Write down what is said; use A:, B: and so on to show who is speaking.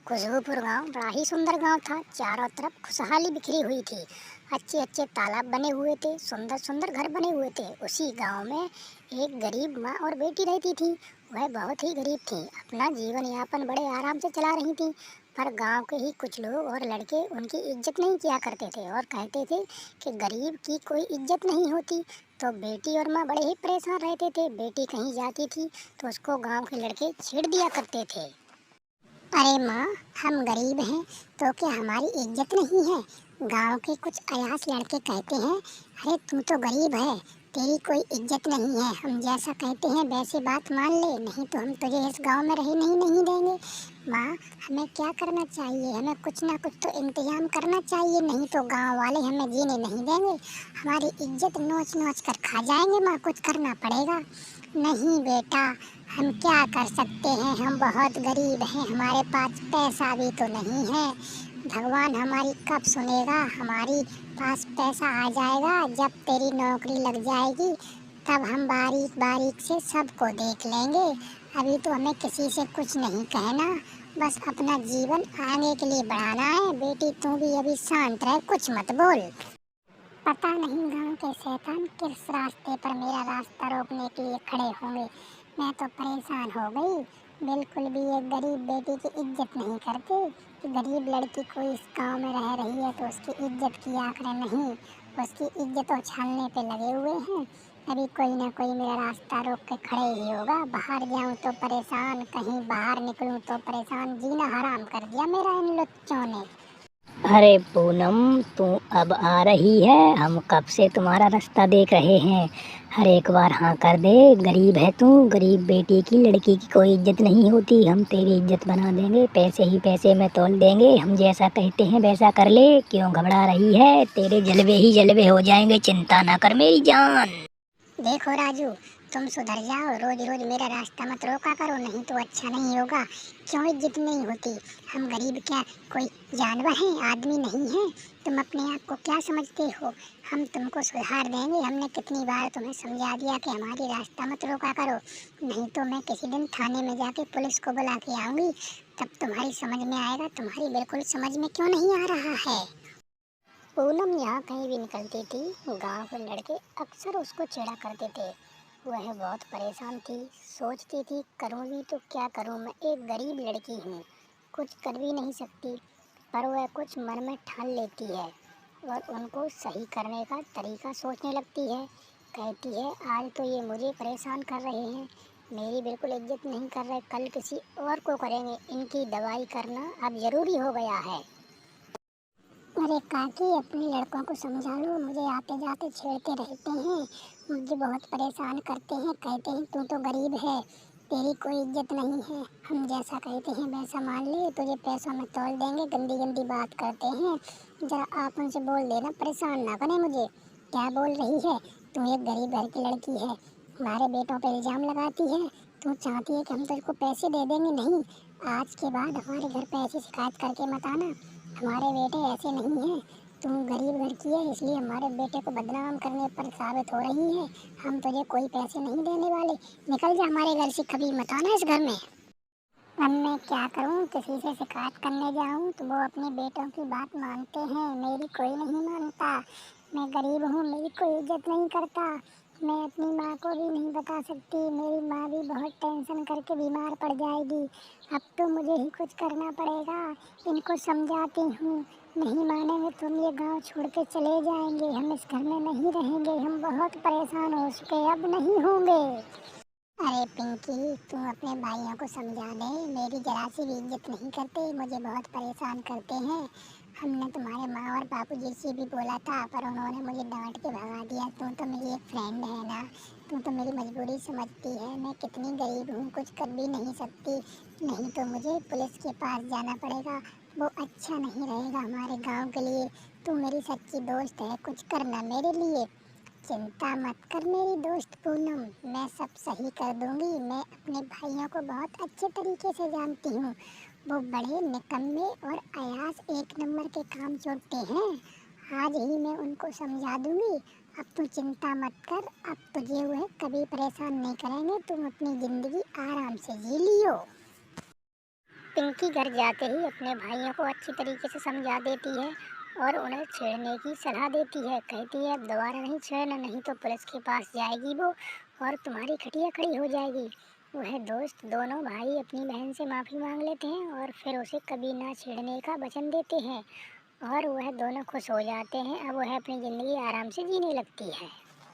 A: खुशबूपुर गांव बड़ा ही सुंदर गांव था। चारों तरफ खुशहाली बिखरी हुई थी। अच्छे अच्छे तालाब बने हुए थे, सुंदर सुंदर घर बने हुए थे। उसी गांव में एक गरीब माँ और बेटी रहती थी। वह बहुत ही गरीब थी, अपना जीवन यापन बड़े आराम से चला रही थी। पर गांव के ही कुछ लोग और लड़के उनकी इज्जत नहीं किया करते थे और कहते थे कि गरीब की कोई इज्जत नहीं होती। तो बेटी और माँ बड़े ही परेशान रहते थे। बेटी कहीं जाती थी तो उसको गाँव के लड़के छेड़ दिया करते थे। अरे माँ, हम गरीब हैं तो क्या हमारी इज्जत नहीं है? गांव के कुछ अयास लड़के कहते हैं, अरे तू तो गरीब है, तेरी कोई इज्जत नहीं है। हम जैसा कहते हैं वैसे बात मान ले, नहीं तो हम तुझे इस गांव में रहने ही नहीं देंगे। माँ, हमें क्या करना चाहिए? हमें कुछ ना कुछ तो इंतजाम करना चाहिए, नहीं तो गांव वाले हमें जीने नहीं देंगे। हमारी इज्जत नोच नोच कर खा जाएंगे। माँ, कुछ करना पड़ेगा। नहीं बेटा, हम क्या कर सकते हैं? हम बहुत गरीब हैं, हमारे पास पैसा भी तो नहीं है। भगवान हमारी कब सुनेगा? हमारी पास पैसा आ जाएगा जब तेरी नौकरी लग जाएगी, तब हम बारीक बारीक से सबको देख लेंगे। अभी तो हमें किसी से कुछ नहीं कहना, बस अपना जीवन आगे के लिए बढ़ाना है। बेटी तू भी अभी शांत रह, कुछ मत बोल। पता नहीं गांव के शैतान किस रास्ते पर मेरा रास्ता रोकने के लिए खड़े होंगे। मैं तो परेशान हो गई। बिल्कुल भी एक गरीब बेटी की इज्जत नहीं करते कि गरीब लड़की कोई इस गांव में रह रही है तो उसकी इज्जत की आखिर नहीं, उसकी इज्जत उछालने पे लगे हुए हैं। अभी कोई ना कोई मेरा रास्ता रोक के खड़े ही होगा। बाहर जाऊं तो परेशान, कहीं बाहर निकलूं तो परेशान। जीना हराम कर दिया मेरा इन लुच्चों ने।
B: अरे पूनम, तू अब आ रही है। हम कब से तुम्हारा रास्ता देख रहे हैं। हर एक बार हाँ कर दे। गरीब है तू, गरीब बेटी की लड़की की कोई इज्जत नहीं होती। हम तेरी इज्जत बना देंगे, पैसे ही पैसे में तोल देंगे। हम जैसा कहते हैं वैसा कर ले। क्यों घबरा रही है? तेरे जलवे ही जलवे हो जाएंगे, चिंता ना कर मेरी जान।
A: देखो राजू, तुम सुधर जाओ। रोज रोज मेरा रास्ता मत रोका करो, नहीं तो अच्छा नहीं होगा। क्यों इज्जत नहीं होती? हम गरीब क्या कोई जानवर हैं? आदमी नहीं हैं? तुम अपने आप को क्या समझते हो? हम तुमको सुधार देंगे। हमने कितनी बार तुम्हें समझा दिया कि हमारी रास्ता मत रोका करो, नहीं तो मैं किसी दिन थाने में जाके पुलिस को बुला के आऊँगी, तब तुम्हारी समझ में आएगा। तुम्हारी बिल्कुल समझ में क्यों नहीं आ रहा है? पूनम यहाँ कहीं भी निकलती थी, गांव के लड़के अक्सर उसको चिढ़ा करते थे। वह बहुत परेशान थी, सोचती थी करूँ भी तो क्या करूँ? मैं एक गरीब लड़की हूँ, कुछ कर भी नहीं सकती। पर वह कुछ मन में ठान लेती है और उनको सही करने का तरीका सोचने लगती है। कहती है आज तो ये मुझे परेशान कर रहे हैं, मेरी बिल्कुल इज्जत नहीं कर रहे, कल किसी और को करेंगे। इनकी दवाई करना अब ज़रूरी हो गया है। अरे काकी, अपने लड़कों को समझा लो, मुझे आते जाते छेड़ते रहते हैं, मुझे बहुत परेशान करते हैं। कहते हैं तू तो गरीब है, तेरी कोई इज्जत नहीं है। हम जैसा कहते हैं वैसा मान ले, तुझे पैसों में तोल देंगे। गंदी गंदी बात करते हैं। जरा आप उनसे बोल देना, परेशान ना करें मुझे। क्या बोल रही है? तू एक गरीब घर की लड़की है, हमारे बेटों पर इल्ज़ाम लगाती है। तू चाहती है कि हम तुझको पैसे दे देंगे? नहीं, आज के बाद हमारे घर पे ऐसी शिकायत करके मत आना। हमारे बेटे ऐसे नहीं हैं। तुम गरीब घर की है इसलिए हमारे बेटे को बदनाम करने पर साबित हो रही है। हम तुझे कोई पैसे नहीं देने वाले। निकल जा हमारे घर से, कभी मत आना इस घर में। अब मैं क्या करूं? किसी से शिकायत करने जाऊं तो वो अपने बेटों की बात मानते हैं, मेरी कोई नहीं मानता। मैं गरीब हूँ, मेरी कोई इज्जत नहीं करता। मैं अपनी माँ को भी नहीं बता सकती, मेरी माँ भी बहुत टेंशन करके बीमार पड़ जाएगी। अब तो मुझे ही कुछ करना पड़ेगा। इनको समझाती हूँ, नहीं मानेंगे तो हम ये गांव छोड़ के चले जाएंगे। हम इस घर में नहीं रहेंगे, हम बहुत परेशान हो चुके, अब नहीं होंगे। अरे पिंकी, तुम अपने भाइयों को समझा दे, मेरी जरा सी भी इज्जत नहीं करते, मुझे बहुत परेशान करते हैं। हमने तुम्हारे माँ और बापूजी से भी बोला था, पर उन्होंने मुझे डांट के भगा दिया। तुम तो मेरी एक फ्रेंड है ना, तुम तो मेरी मजबूरी समझती है। मैं कितनी गरीब हूँ, कुछ कर भी नहीं सकती, नहीं तो मुझे पुलिस के पास जाना पड़ेगा। वो अच्छा नहीं रहेगा हमारे गाँव के लिए। तुम मेरी सच्ची दोस्त है, कुछ करना मेरे लिए। चिंता मत कर मेरी दोस्त पूनम, मैं सब सही कर दूंगी। मैं अपने भाइयों को बहुत अच्छे तरीके से जानती हूँ। वो बड़े निकम्मे और अयास एक नंबर के काम छोड़ते हैं। आज ही मैं उनको समझा दूंगी। अब तू चिंता मत कर, अब तुझे वह कभी परेशान नहीं करेंगे। तुम अपनी ज़िंदगी आराम से जी लियो। पिंकी घर जाते ही अपने भाइयों को अच्छी तरीके से समझा देती है और उन्हें छेड़ने की सलाह देती है। कहती है अब दोबारा नहीं छेड़ना, नहीं तो पुलिस के पास जाएगी वो और तुम्हारी खटिया खड़ी हो जाएगी। वह दोस्त दोनों भाई अपनी बहन से माफ़ी मांग लेते हैं और फिर उसे कभी ना छेड़ने का वचन देते हैं और वह दोनों खुश हो जाते हैं। अब वह अपनी ज़िंदगी आराम से जीने लगती है।